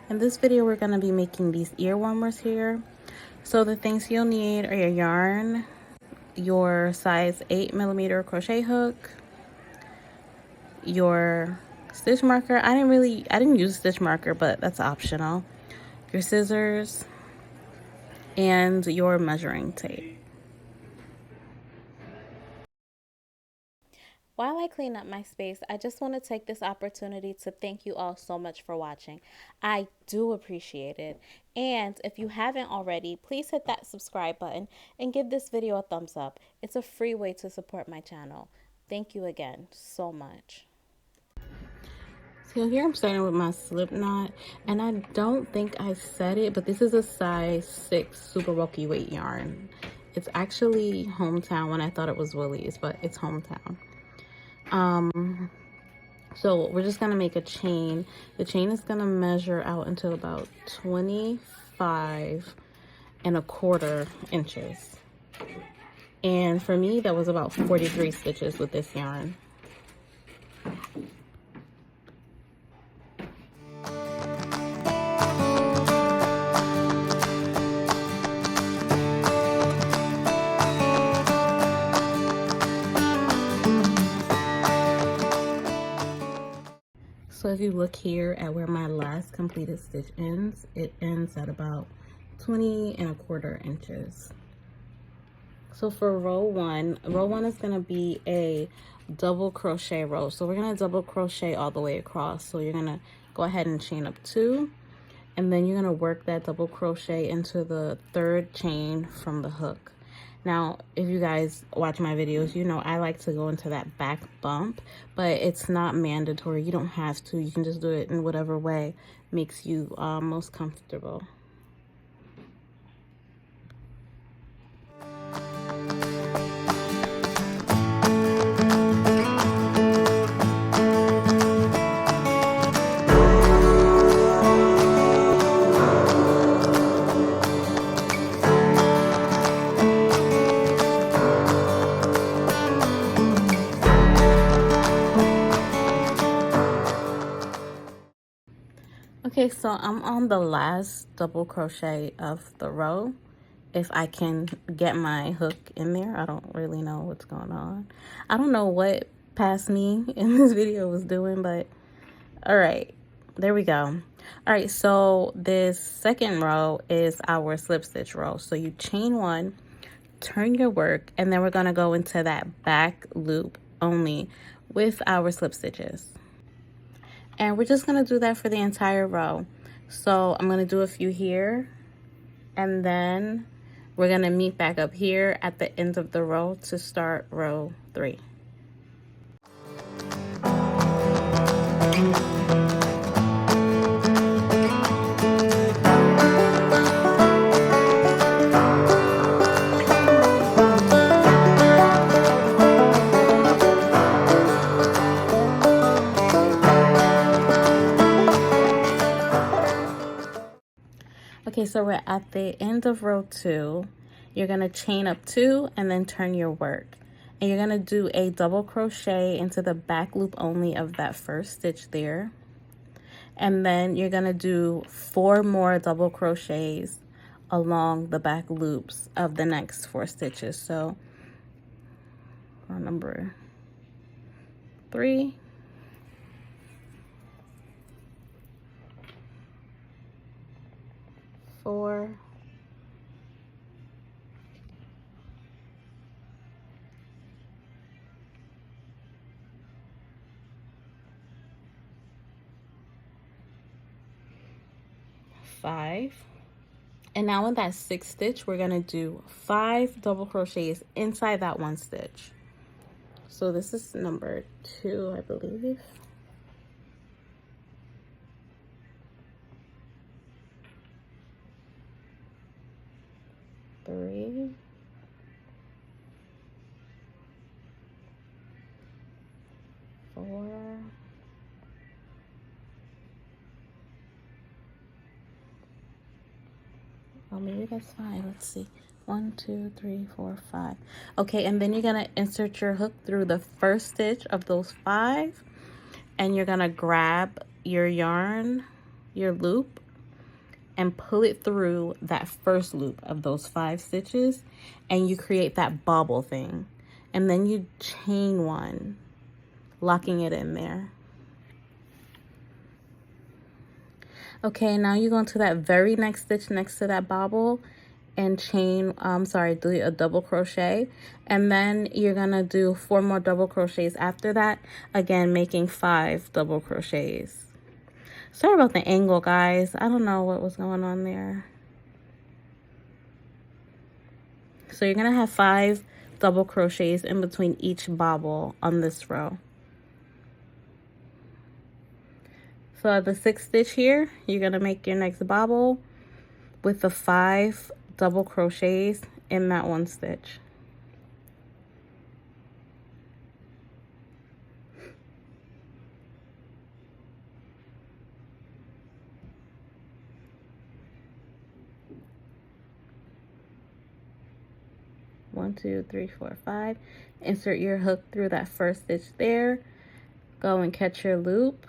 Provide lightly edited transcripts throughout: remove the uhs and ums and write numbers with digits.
In this video, we're going to be making these ear warmers here. So the things you'll need are your yarn, your size 8mm crochet hook, your stitch marker. I didn't use stitch marker, but that's optional. Your scissors and your measuring tape. While I clean up my space, I just want to take this opportunity to thank you all so much for watching. I do appreciate it. And if you haven't already, please hit that subscribe button and give this video a thumbs up. It's a free way to support my channel. Thank you again so much. So here I'm starting with my slip knot, and I don't think I said it, but this is a size 6 super bulky weight yarn. It's actually Hometown when I thought it was Woolies, but it's Hometown. So we're just gonna make a chain. The chain is gonna measure out until about 25.25 inches. And for me, that was about 43 stitches with this yarn. So if you look here at where my last completed stitch ends, it ends at about 20.25 inches. So for row one is gonna be a double crochet row. So we're gonna double crochet all the way across. So you're gonna go ahead and chain up 2, and then you're gonna work that double crochet into the 3rd chain from the hook. Now, if you guys watch my videos, you know I like to go into that back bump, but it's not mandatory. You don't have to. You can just do it in whatever way makes you most comfortable. Okay, so I'm on the last double crochet of the row. If I can get my hook in there, I don't really know what's going on. I don't know what past me in this video was doing, but all right, there we go. All right, so this second row is our slip stitch row. So you chain 1, turn your work, and then we're gonna go into that back loop only with our slip stitches. And we're just gonna do that for the entire row. So I'm gonna do a few here, and then we're gonna meet back up here at the end of the row to start row 3. Okay, so we're at the end of row 2. You're gonna chain up 2 and then turn your work. And you're gonna do a double crochet into the back loop only of that first stitch there. And then you're gonna do 4 more double crochets along the back loops of the next 4 stitches. So row number 3. 4. 5. And now in that 6th stitch, we're gonna do 5 double crochets inside that 1 stitch. So this is number 2, I believe. 3. 4. Oh, maybe that's 5. Let's see. 1, 2, 3, 4, 5. Okay, and then you're gonna insert your hook through the first stitch of those 5, and you're gonna grab your yarn, your loop and pull it through that first loop of those 5 stitches, and you create that bobble thing. And then you chain 1, locking it in there. Okay, now you go into that very next stitch next to that bobble and chain, do a double crochet, and then you're gonna do 4 more double crochets after that, again making 5 double crochets. Sorry about the angle, guys. I don't know what was going on there. So you're gonna have 5 double crochets in between each bobble on this row. So at the 6th stitch here, you're gonna make your next bobble with the 5 double crochets in that 1 stitch. One, two, three, four, 5. Insert your hook through that first stitch there. Go and catch your loop.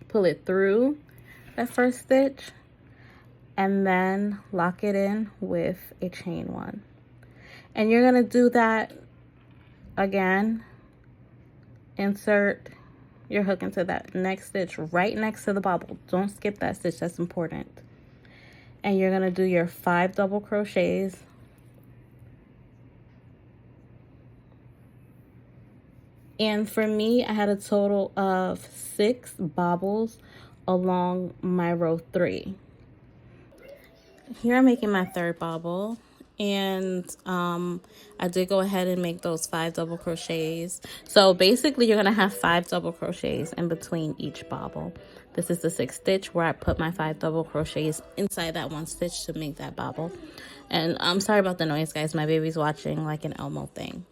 Pull it through that first stitch, and then lock it in with a chain 1. And you're gonna do that again. Insert your hook into that next stitch right next to the bobble. Don't skip that stitch, that's important. And you're gonna do your 5 double crochets. And for me, I had a total of 6 bobbles along my row 3. Here I'm making my 3rd bobble, and I did go ahead and make those 5 double crochets. So basically you're gonna have 5 double crochets in between each bobble. This is the 6th stitch where I put my 5 double crochets inside that 1 stitch to make that bobble. And I'm sorry about the noise, guys. My baby's watching like an Elmo thing.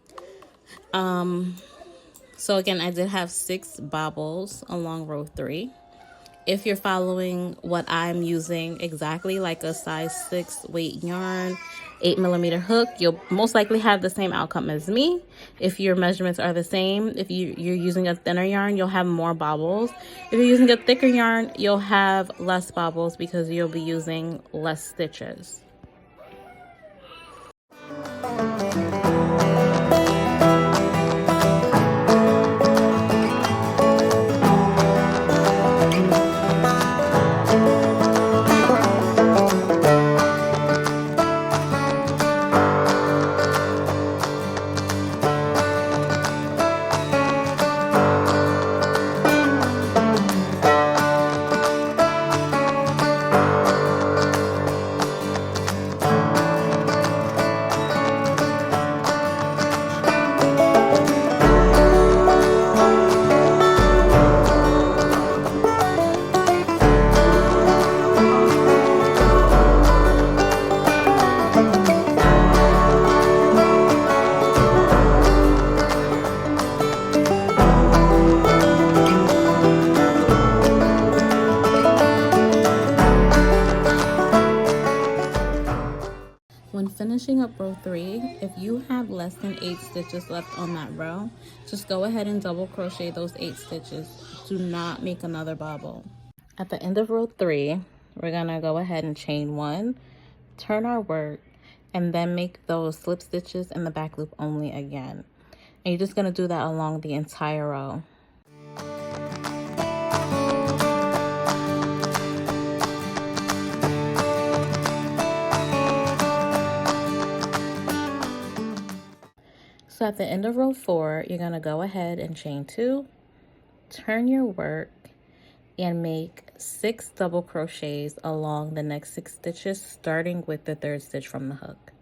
So again, I did have 6 bobbles along row 3. If you're following what I'm using exactly, like a size 6 weight yarn, 8mm hook, you'll most likely have the same outcome as me. If your measurements are the same, if you're using a thinner yarn, you'll have more bobbles. If you're using a thicker yarn, you'll have less bobbles because you'll be using less stitches. When finishing up row 3, if you have less than 8 stitches left on that row, just go ahead and double crochet those 8 stitches. Do not make another bobble. At the end of row 3, we're gonna go ahead and chain 1, turn our work, and then make those slip stitches in the back loop only again. And you're just gonna do that along the entire row. So at the end of row 4, you're gonna go ahead and chain 2, turn your work, and make 6 double crochets along the next 6 stitches, starting with the 3rd stitch from the hook.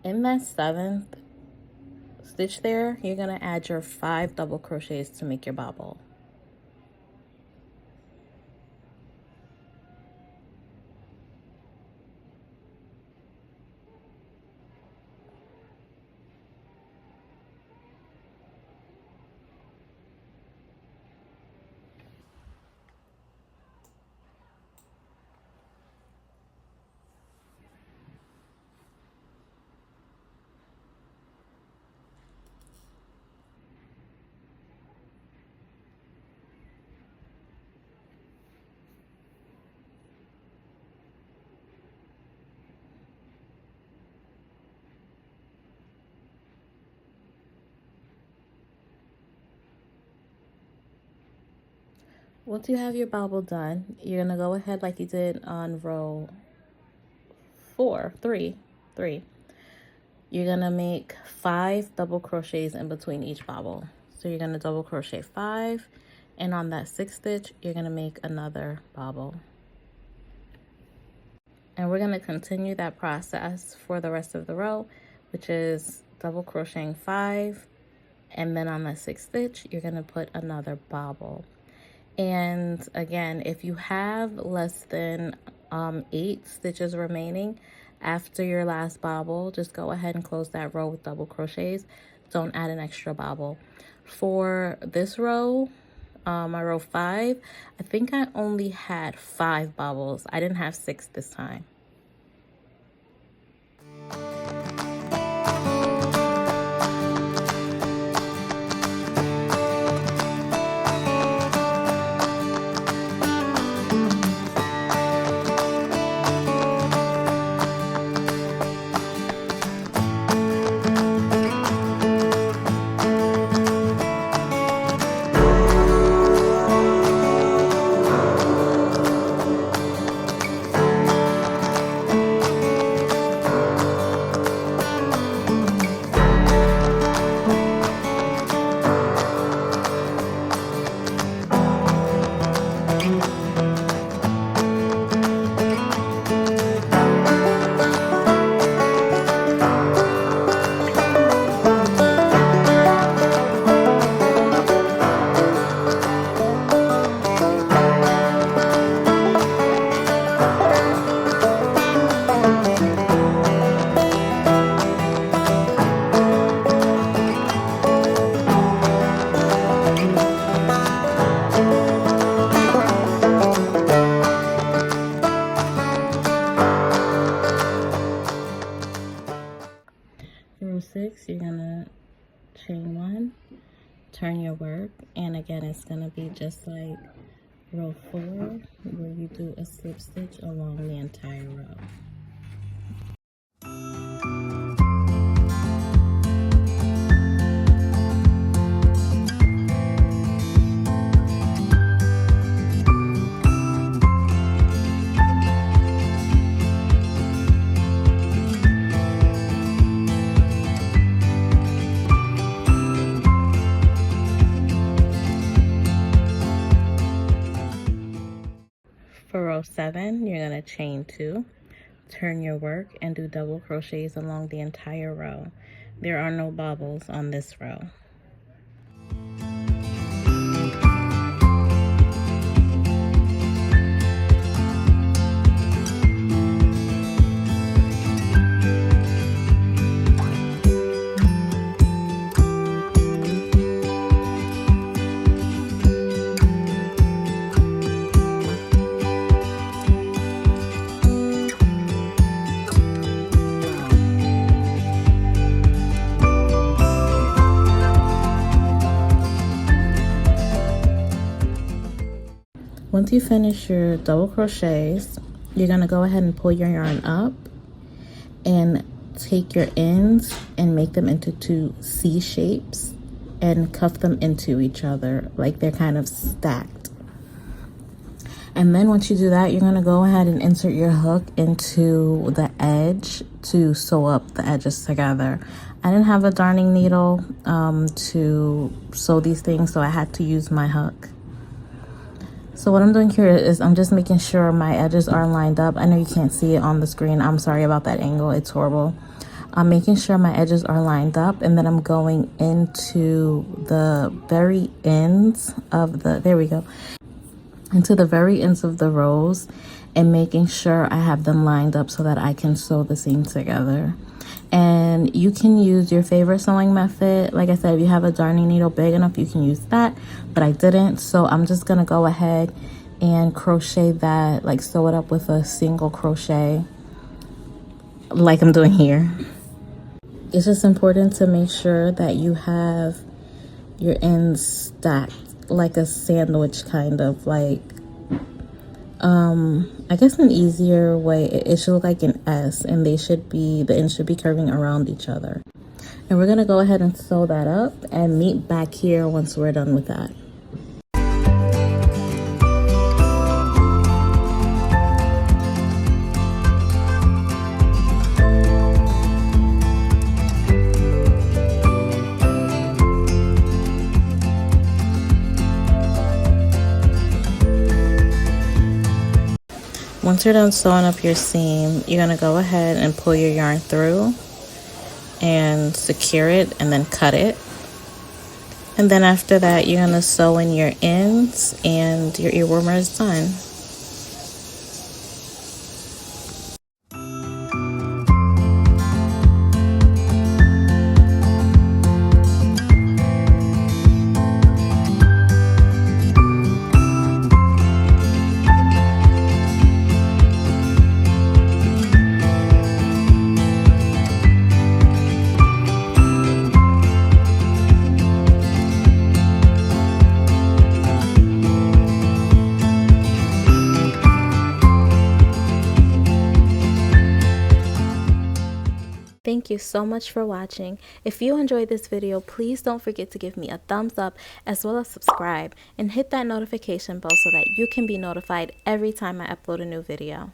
In that 7th stitch there, you're gonna add your 5 double crochets to make your bobble. Once you have your bobble done, you're gonna go ahead like you did on row three. You're gonna make 5 double crochets in between each bobble. So you're gonna double crochet 5, and on that 6th stitch, you're gonna make another bobble. And we're gonna continue that process for the rest of the row, which is double crocheting 5, and then on the 6th stitch, you're gonna put another bobble. And again, if you have less than 8 stitches remaining after your last bobble, just go ahead and close that row with double crochets. Don't add an extra bobble. For this row, my row 5, I think I only had 5 bobbles. I didn't have 6 this time. Row 6, you're gonna chain 1, turn your work, and again it's gonna be just like row 4, where you do a slip stitch along the entire row. For row 7, you're gonna chain 2, turn your work, and do double crochets along the entire row. There are no bobbles on this row. Once you finish your double crochets, you're gonna go ahead and pull your yarn up and take your ends and make them into 2 C shapes and cuff them into each other like they're kind of stacked. And then once you do that, you're gonna go ahead and insert your hook into the edge to sew up the edges together. I didn't have a darning needle to sew these things, so I had to use my hook. So what I'm doing here is I'm just making sure my edges are lined up. I know you can't see it on the screen. I'm sorry about that angle. It's horrible. I'm making sure my edges are lined up, and then I'm going into the very ends of the, there we go, into the very ends of the rows and making sure I have them lined up so that I can sew the seam together. And you can use your favorite sewing method. Like I said, if you have a darning needle big enough, you can use that, but I didn't. So I'm just gonna go ahead and crochet that, like sew it up with a single crochet like I'm doing here. It's just important to make sure that you have your ends stacked like a sandwich, kind of like, I guess an easier way, it should look like an S, and they should be, the ends should be curving around each other. And we're gonna go ahead and sew that up and meet back here once we're done with that. Once you're done sewing up your seam, you're going to go ahead and pull your yarn through and secure it and then cut it. And then after that, you're going to sew in your ends and your ear warmer is done. Thank you so much for watching. If you enjoyed this video, please don't forget to give me a thumbs up as well as subscribe and hit that notification bell so that you can be notified every time I upload a new video.